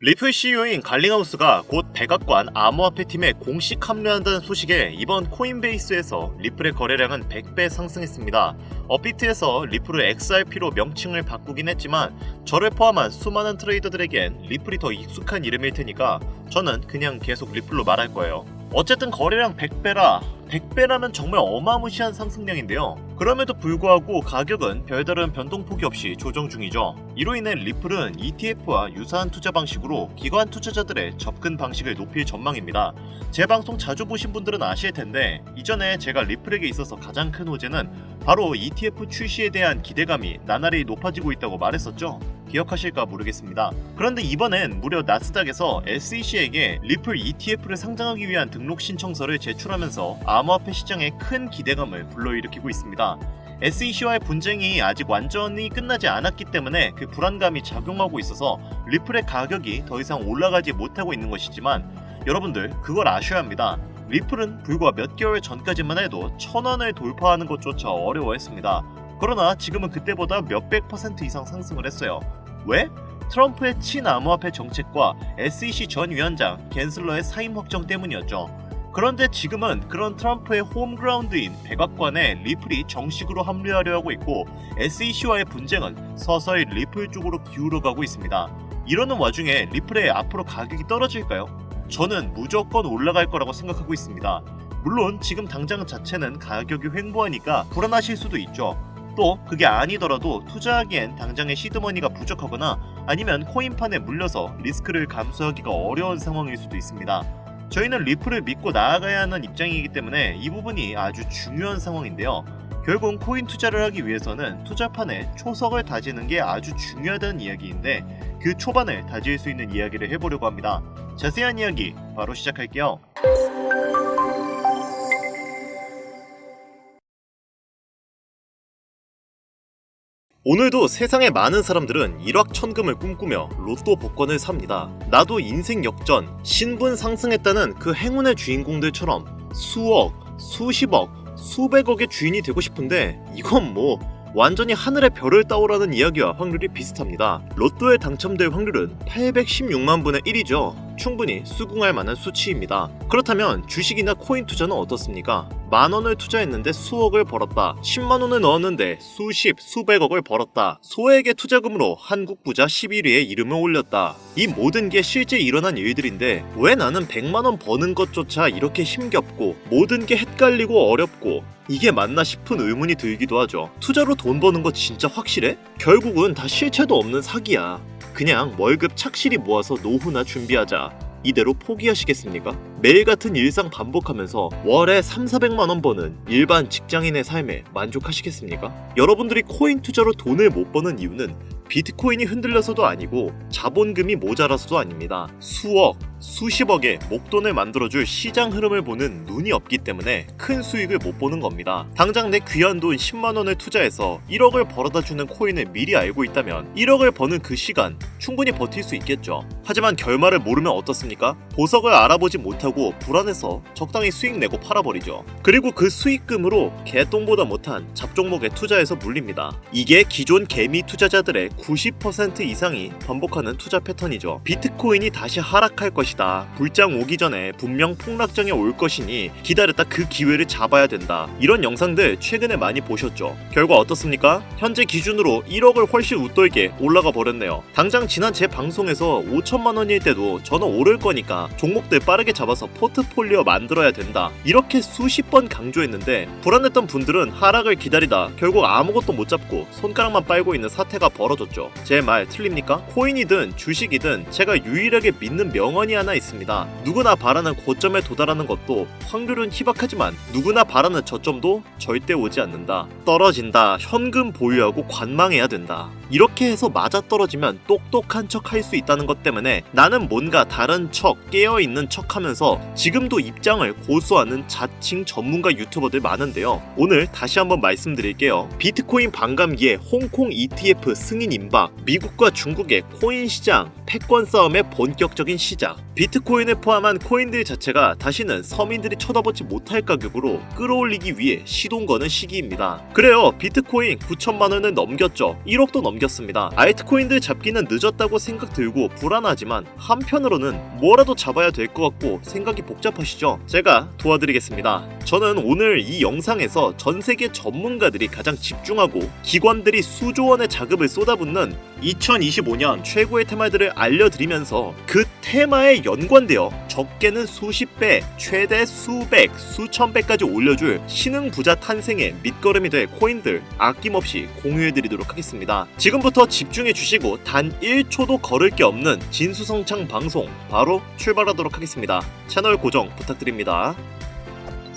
리플 CEO인 갈링하우스가 곧 백악관 암호화폐 팀에 공식 합류한다는 소식에 이번 코인베이스에서 리플의 거래량은 100배 상승했습니다. 업비트에서 리플을 XRP로 명칭을 바꾸긴 했지만 저를 포함한 수많은 트레이더들에겐 리플이 더 익숙한 이름일 테니까 저는 그냥 계속 리플로 말할 거예요. 어쨌든 거래량 100배라 100배라면 정말 어마무시한 상승량인데요. 그럼에도 불구하고 가격은 별다른 변동폭이 없이 조정 중이죠. 이로 인해 리플은 ETF와 유사한 투자 방식으로 기관 투자자들의 접근 방식을 높일 전망입니다. 제 방송 자주 보신 분들은 아실 텐데 이전에 제가 리플에게 있어서 가장 큰 호재는 바로 ETF 출시에 대한 기대감이 나날이 높아지고 있다고 말했었죠. 기억하실까 모르겠습니다. 그런데 이번엔 무려 나스닥에서 SEC에게 리플 ETF를 상장하기 위한 등록 신청서를 제출하면서 암호화폐 시장에 큰 기대감을 불러일으키고 있습니다. SEC와의 분쟁이 아직 완전히 끝나지 않았기 때문에 그 불안감이 작용하고 있어서 리플의 가격이 더 이상 올라가지 못하고 있는 것이지만 여러분들 그걸 아셔야 합니다. 리플은 불과 몇 개월 전까지만 해도 1000원을 돌파하는 것조차 어려워했습니다. 그러나 지금은 그때보다 몇백 % 이상 상승을 했어요. 왜? 트럼프의 친암호화폐 정책과 SEC 전 위원장 갠슬러의 사임 확정 때문이었죠. 그런데 지금은 그런 트럼프의 홈그라운드인 백악관에 리플이 정식으로 합류하려 하고 있고 SEC와의 분쟁은 서서히 리플 쪽으로 기울어가고 있습니다. 이러는 와중에 리플의 앞으로 가격이 떨어질까요? 저는 무조건 올라갈 거라고 생각하고 있습니다. 물론 지금 당장 자체는 가격이 횡보하니까 불안하실 수도 있죠. 또 그게 아니더라도 투자하기엔 당장의 시드머니가 부족하거나 아니면 코인판에 물려서 리스크를 감수하기가 어려운 상황일 수도 있습니다. 저희는 리플을 믿고 나아가야 하는 입장이기 때문에 이 부분이 아주 중요한 상황인데요. 결국 코인 투자를 하기 위해서는 투자판에 초석을 다지는 게 아주 중요하다는 이야기인데 그 초반을 다질 수 있는 이야기를 해보려고 합니다. 자세한 이야기 바로 시작할게요. 오늘도 세상의 많은 사람들은 일확천금을 꿈꾸며 로또 복권을 삽니다. 나도 인생 역전, 신분 상승했다는 그 행운의 주인공들처럼 수억, 수십억, 수백억의 주인이 되고 싶은데 이건 뭐 완전히 하늘의 별을 따오라는 이야기와 확률이 비슷합니다. 로또에 당첨될 확률은 816만 분의 1이죠. 충분히 수긍할 만한 수치입니다. 그렇다면 주식이나 코인 투자는 어떻습니까? 만원을 투자했는데 수억을 벌었다. 10만원을 넣었는데 수십, 수백억을 벌었다. 소액의 투자금으로 한국 부자 11위에 이름을 올렸다. 이 모든 게 실제 일어난 일들인데 왜 나는 100만원 버는 것조차 이렇게 힘겹고 모든 게 헷갈리고 어렵고 이게 맞나 싶은 의문이 들기도 하죠. 투자로 돈 버는 거 진짜 확실해? 결국은 다 실체도 없는 사기야. 그냥 월급 착실히 모아서 노후나 준비하자. 이대로 포기하시겠습니까? 매일 같은 일상 반복하면서 월에 3,400만원 버는 일반 직장인의 삶에 만족하시겠습니까? 여러분들이 코인 투자로 돈을 못 버는 이유는 비트코인이 흔들려서도 아니고 자본금이 모자라서도 아닙니다. 수억, 수십억의 목돈을 만들어줄 시장 흐름을 보는 눈이 없기 때문에 큰 수익을 못 보는 겁니다. 당장 내 귀한 돈 10만원을 투자해서 1억을 벌어다주는 코인을 미리 알고 있다면 1억을 버는 그 시간 충분히 버틸 수 있겠죠. 하지만 결말을 모르면 어떻습니까? 보석을 알아보지 못하고 불안해서 적당히 수익 내고 팔아버리죠. 그리고 그 수익금으로 개똥보다 못한 잡종목에 투자해서 물립니다. 이게 기존 개미 투자자들의 90% 이상이 반복하는 투자 패턴이죠. 비트코인이 다시 하락할 것이다. 불장 오기 전에 분명 폭락장에 올 것이니 기다렸다 그 기회를 잡아야 된다. 이런 영상들 최근에 많이 보셨죠. 결과 어떻습니까? 현재 기준으로 1억을 훨씬 웃돌게 올라가 버렸네요. 당장 지난 제 방송에서 5천만 원일 때도 저는 오를 거니까 종목들 빠르게 잡아서 포트폴리오 만들어야 된다. 이렇게 수십 번 강조했는데 불안했던 분들은 하락을 기다리다 결국 아무것도 못 잡고 손가락만 빨고 있는 사태가 벌어졌죠. 제 말 틀립니까? 코인이든 주식이든 제가 유일하게 믿는 명언이 하나 있습니다. 누구나 바라는 고점에 도달하는 것도 확률은 희박하지만 누구나 바라는 저점도 절대 오지 않는다. 떨어진다. 현금 보유하고 관망해야 된다. 이렇게 해서 맞아떨어지면 똑똑한 척 할 수 있다는 것 때문에 나는 뭔가 다른 척, 깨어있는 척 하면서 지금도 입장을 고수하는 자칭 전문가 유튜버들 많은데요. 오늘 다시 한번 말씀드릴게요. 비트코인 반감기에 홍콩 ETF 승인 임박, 미국과 중국의 코인 시장, 패권 싸움의 본격적인 시작. 비트코인을 포함한 코인들 자체가 다시는 서민들이 쳐다보지 못할 가격으로 끌어올리기 위해 시동 거는 시기입니다. 그래요, 비트코인 9천만 원을 넘겼죠. 1억도 넘겼습니다. 알트코인들 잡기는 늦었다고 생각 들고 불안하지만 한편으로는 뭐라도 잡아야 될 것 같고 생각이 복잡하시죠? 제가 도와드리겠습니다. 저는 오늘 이 영상에서 전 세계 전문가들이 가장 집중하고 기관들이 수조 원의 자금을 쏟아붓는 2025년 최고의 테마들을 알려드리면서 그 테마에 연관되어 적게는 수십 배, 최대 수백, 수천 배까지 올려줄 신흥 부자 탄생의 밑거름이 될 코인들 아낌없이 공유해드리도록 하겠습니다. 지금부터 집중해주시고 단 1초도 거를 게 없는 진수성찬 방송 바로 출발하도록 하겠습니다. 채널 고정 부탁드립니다.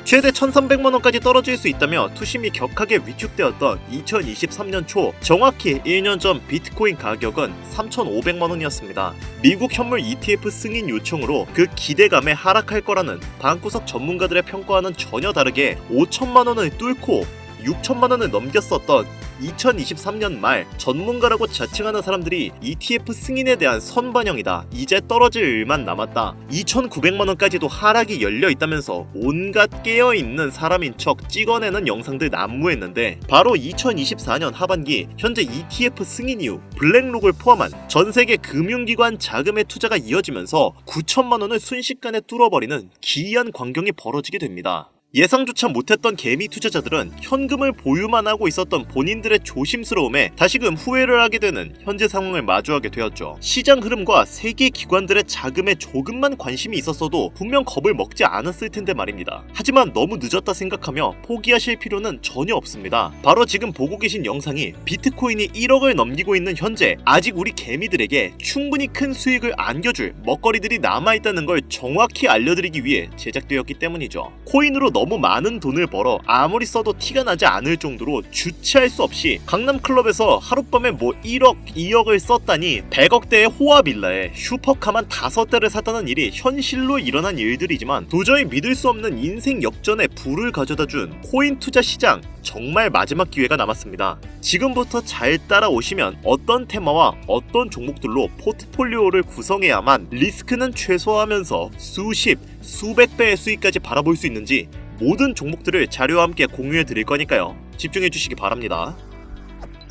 최대 1,300만원까지 떨어질 수 있다며 투심이 격하게 위축되었던 2023년 초 정확히 1년 전 비트코인 가격은 3,500만원이었습니다. 미국 현물 ETF 승인 요청으로 그 기대감에 하락할 거라는 방구석 전문가들의 평가와는 전혀 다르게 5천만원을 뚫고 6천만원을 넘겼었던 2023년 말 전문가라고 자칭하는 사람들이 ETF 승인에 대한 선반영이다. 이제 떨어질 일만 남았다. 2,900만원까지도 하락이 열려있다면서 온갖 깨어있는 사람인 척 찍어내는 영상들 난무했는데 바로 2024년 하반기 현재 ETF 승인 이후 블랙록을 포함한 전세계 금융기관 자금의 투자가 이어지면서 9천만원을 순식간에 뚫어버리는 기이한 광경이 벌어지게 됩니다. 예상조차 못했던 개미 투자자들은 현금을 보유만 하고 있었던 본인들의 조심스러움에 다시금 후회를 하게 되는 현재 상황을 마주하게 되었죠. 시장 흐름과 세계 기관들의 자금에 조금만 관심이 있었어도 분명 겁을 먹지 않았을 텐데 말입니다. 하지만 너무 늦었다 생각하며 포기하실 필요는 전혀 없습니다. 바로 지금 보고 계신 영상이 비트코인이 1억을 넘기고 있는 현재 아직 우리 개미들에게 충분히 큰 수익을 안겨줄 먹거리들이 남아있다는 걸 정확히 알려드리기 위해 제작되었기 때문이죠. 코인으로 너무 많은 돈을 벌어 아무리 써도 티가 나지 않을 정도로 주체할 수 없이 강남클럽에서 하룻밤에 1억, 2억을 썼다니 100억대의 호화빌라에 슈퍼카만 5대를 샀다는 일이 현실로 일어난 일들이지만 도저히 믿을 수 없는 인생 역전에 불을 가져다준 코인 투자 시장 정말 마지막 기회가 남았습니다. 지금부터 잘 따라오시면 어떤 테마와 어떤 종목들로 포트폴리오를 구성해야만 리스크는 최소화하면서 수십, 수백 배의 수익까지 바라볼 수 있는지 모든 종목들을 자료와 함께 공유해 드릴 거니까요. 집중해 주시기 바랍니다.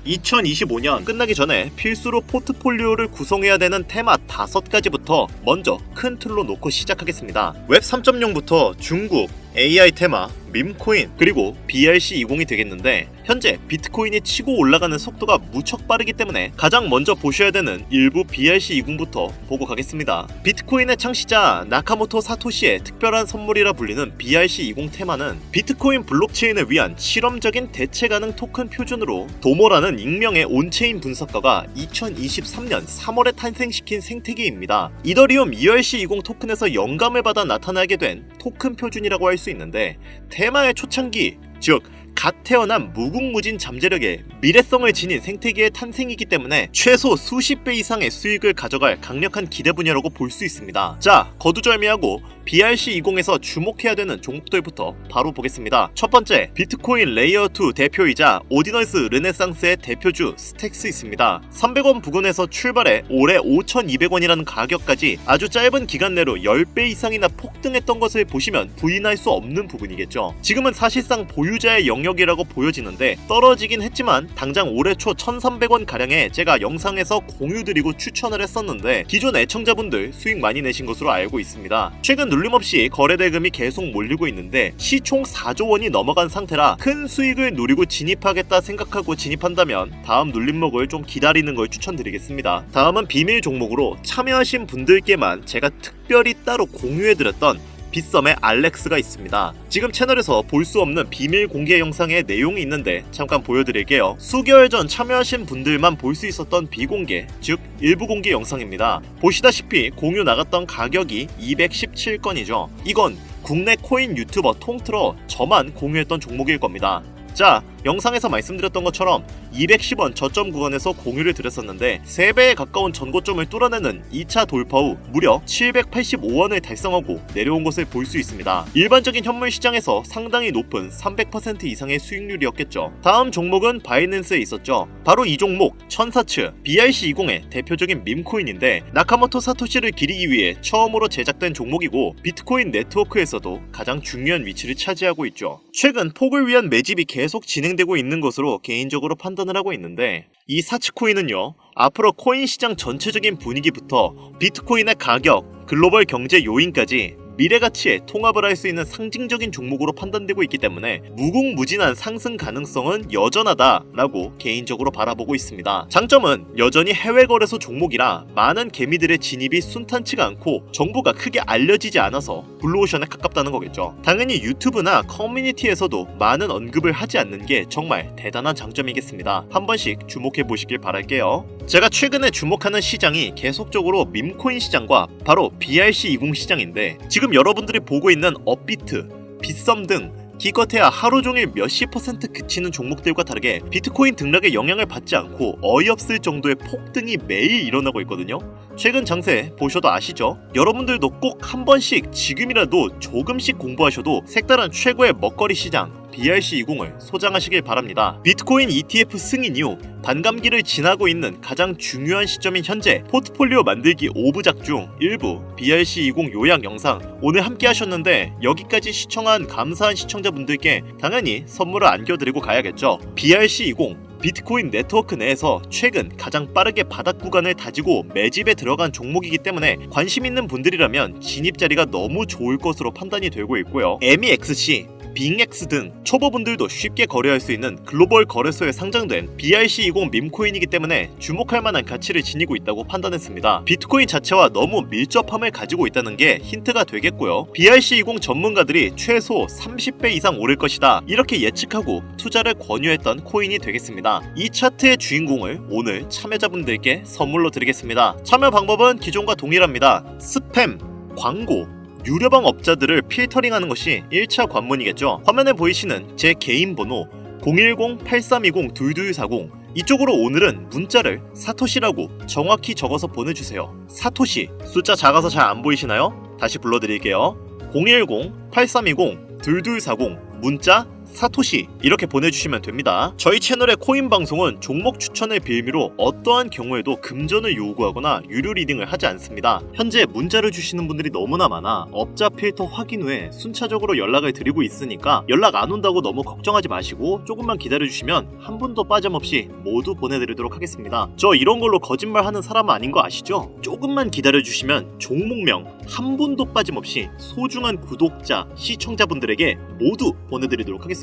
2025년 끝나기 전에 필수로 포트폴리오를 구성해야 되는 테마 5가지부터 먼저 큰 틀로 놓고 시작하겠습니다. 웹 3.0부터 중국, AI 테마, 밈코인, 그리고 BRC20이 되겠는데 현재 비트코인이 치고 올라가는 속도가 무척 빠르기 때문에 가장 먼저 보셔야 되는 일부 BRC20부터 보고 가겠습니다. 비트코인의 창시자 나카모토 사토시의 특별한 선물이라 불리는 BRC20 테마는 비트코인 블록체인을 위한 실험적인 대체 가능 토큰 표준으로 도모라는 익명의 온체인 분석가가 2023년 3월에 탄생시킨 생태계입니다. 이더리움 ERC20 토큰에서 영감을 받아 나타나게 된 토큰 표준이라고 할 수 있는데 테마의 초창기, 즉 갓 태어난 무궁무진 잠재력에 미래성을 지닌 생태계의 탄생이기 때문에 최소 수십 배 이상의 수익을 가져갈 강력한 기대 분야라고 볼 수 있습니다. 자, 거두절미하고 BRC20에서 주목해야 되는 종목들부터 바로 보겠습니다. 첫 번째, 비트코인 레이어2 대표이자 오디널스 르네상스의 대표주 스택스 있습니다. 300원 부근에서 출발해 올해 5,200원이라는 가격까지 아주 짧은 기간 내로 10배 이상이나 폭등했던 것을 보시면 부인할 수 없는 부분이겠죠. 지금은 사실상 보유자의 영역이라고 보여지는데 떨어지긴 했지만 당장 올해 초 1,300원 가량에 제가 영상에서 공유드리고 추천을 했었는데 기존 애청자분들 수익 많이 내신 것으로 알고 있습니다. 최근 눌림없이 거래대금이 계속 몰리고 있는데 시총 4조 원이 넘어간 상태라 큰 수익을 노리고 진입하겠다 생각하고 진입한다면 다음 눌림목을 좀 기다리는 걸 추천드리겠습니다. 다음은 비밀 종목으로 참여하신 분들께만 제가 특별히 따로 공유해드렸던 빗썸의 알렉스가 있습니다. 지금 채널에서 볼 수 없는 비밀 공개 영상의 내용이 있는데 잠깐 보여드릴게요. 수개월 전 참여하신 분들만 볼 수 있었던 비공개, 즉 일부 공개 영상입니다. 보시다시피 공유 나갔던 가격이 217건이죠. 이건 국내 코인 유튜버 통틀어 저만 공유했던 종목일 겁니다. 자, 영상에서 말씀드렸던 것처럼 210원 저점 구간에서 공유를 드렸었는데 3배에 가까운 전고점을 뚫어내는 2차 돌파 후 무려 785원을 달성하고 내려온 것을 볼 수 있습니다. 일반적인 현물 시장에서 상당히 높은 300% 이상의 수익률이었겠죠. 다음 종목은 바이낸스에 있었죠. 바로 이 종목 천사츠 BRC20의 대표적인 밈코인인데 나카모토 사토시를 기리기 위해 처음으로 제작된 종목이고 비트코인 네트워크에서도 가장 중요한 위치를 차지하고 있죠. 최근 폭을 위한 매집이 계속 진행 진행되고 있는 것으로 개인적으로 판단을 하고 있는데, 이 사치코인은요, 앞으로 코인 시장 전체적인 분위기부터 비트코인의 가격, 글로벌 경제 요인까지 미래 가치에 통합을 할 수 있는 상징적인 종목으로 판단되고 있기 때문에 무궁무진한 상승 가능성은 여전하다라고 개인적으로 바라보고 있습니다. 장점은 여전히 해외 거래소 종목이라 많은 개미들의 진입이 순탄치가 않고 정보가 크게 알려지지 않아서 블루오션에 가깝다는 거겠죠. 당연히 유튜브나 커뮤니티에서도 많은 언급을 하지 않는 게 정말 대단한 장점이겠습니다. 한 번씩 주목해 보시길 바랄게요. 제가 최근에 주목하는 시장이 계속적으로 밈코인 시장과 바로 BRC20 시장인데, 지금 여러분들이 보고 있는 업비트, 빗썸 등 기껏해야 하루 종일 몇십 퍼센트 그치는 종목들과 다르게 비트코인 등락에 영향을 받지 않고 어이없을 정도의 폭등이 매일 일어나고 있거든요. 최근 장세 보셔도 아시죠? 여러분들도 꼭 한 번씩 지금이라도 조금씩 공부하셔도 색다른 최고의 먹거리 시장 BRC20을 소장하시길 바랍니다. 비트코인 ETF 승인 이후 반감기를 지나고 있는 가장 중요한 시점인 현재 포트폴리오 만들기 5부작 중 일부 BRC20 요약 영상 오늘 함께 하셨는데, 여기까지 시청한 감사한 시청자분들께 당연히 선물을 안겨드리고 가야겠죠. BRC20 비트코인 네트워크 내에서 최근 가장 빠르게 바닥 구간을 다지고 매집에 들어간 종목이기 때문에 관심 있는 분들이라면 진입 자리가 너무 좋을 것으로 판단이 되고 있고요. MEXC, 빙엑스 등 초보분들도 쉽게 거래할 수 있는 글로벌 거래소에 상장된 BRC20 밈코인이기 때문에 주목할 만한 가치를 지니고 있다고 판단했습니다. 비트코인 자체와 너무 밀접함을 가지고 있다는 게 힌트가 되겠고요. BRC20 전문가들이 최소 30배 이상 오를 것이다, 이렇게 예측하고 투자를 권유했던 코인이 되겠습니다. 이 차트의 주인공을 오늘 참여자분들께 선물로 드리겠습니다. 참여 방법은 기존과 동일합니다. 스팸, 광고, 유료방 업자들을 필터링하는 것이 1차 관문이겠죠. 화면에 보이시는 제 개인 번호 010-8320-2240, 이쪽으로 오늘은 문자를 사토시라고 정확히 적어서 보내주세요. 사토시, 숫자 작아서 잘 안 보이시나요? 다시 불러드릴게요. 010-8320-2240, 문자 사토시, 이렇게 보내주시면 됩니다. 저희 채널의 코인 방송은 종목 추천의 빌미로 어떠한 경우에도 금전을 요구하거나 유료 리딩을 하지 않습니다. 현재 문자를 주시는 분들이 너무나 많아 업자 필터 확인 후에 순차적으로 연락을 드리고 있으니까 연락 안 온다고 너무 걱정하지 마시고 조금만 기다려주시면 한 분도 빠짐없이 모두 보내드리도록 하겠습니다. 저 이런 걸로 거짓말하는 사람은 아닌 거 아시죠? 조금만 기다려주시면 종목명 한 분도 빠짐없이 소중한 구독자, 시청자분들에게 모두 보내드리도록 하겠습니다.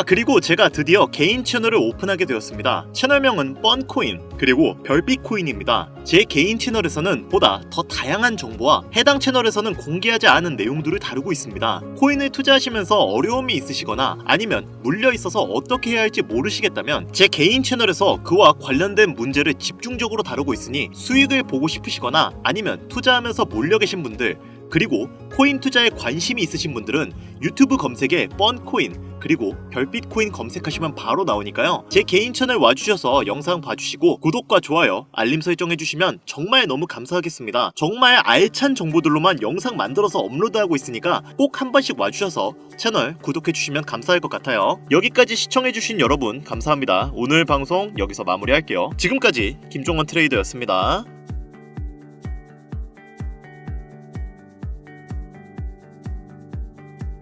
그리고 제가 드디어 개인 채널을 오픈하게 되었습니다. 채널명은 뻔코인 그리고 별빛코인입니다. 제 개인 채널에서는 보다 더 다양한 정보와 해당 채널에서는 공개하지 않은 내용들을 다루고 있습니다. 코인을 투자하시면서 어려움이 있으시거나 아니면 물려 있어서 어떻게 해야 할지 모르시겠다면 제 개인 채널에서 그와 관련된 문제를 집중적으로 다루고 있으니 수익을 보고 싶으시거나 아니면 투자하면서 몰려 계신 분들, 그리고 코인 투자에 관심이 있으신 분들은 유튜브 검색에 뻔코인 그리고 별빛코인 검색하시면 바로 나오니까요. 제 개인 채널 와주셔서 영상 봐주시고 구독과 좋아요, 알림 설정해주시면 정말 너무 감사하겠습니다. 정말 알찬 정보들로만 영상 만들어서 업로드하고 있으니까 꼭 한 번씩 와주셔서 채널 구독해주시면 감사할 것 같아요. 여기까지 시청해주신 여러분 감사합니다. 오늘 방송 여기서 마무리할게요. 지금까지 김종원 트레이더였습니다.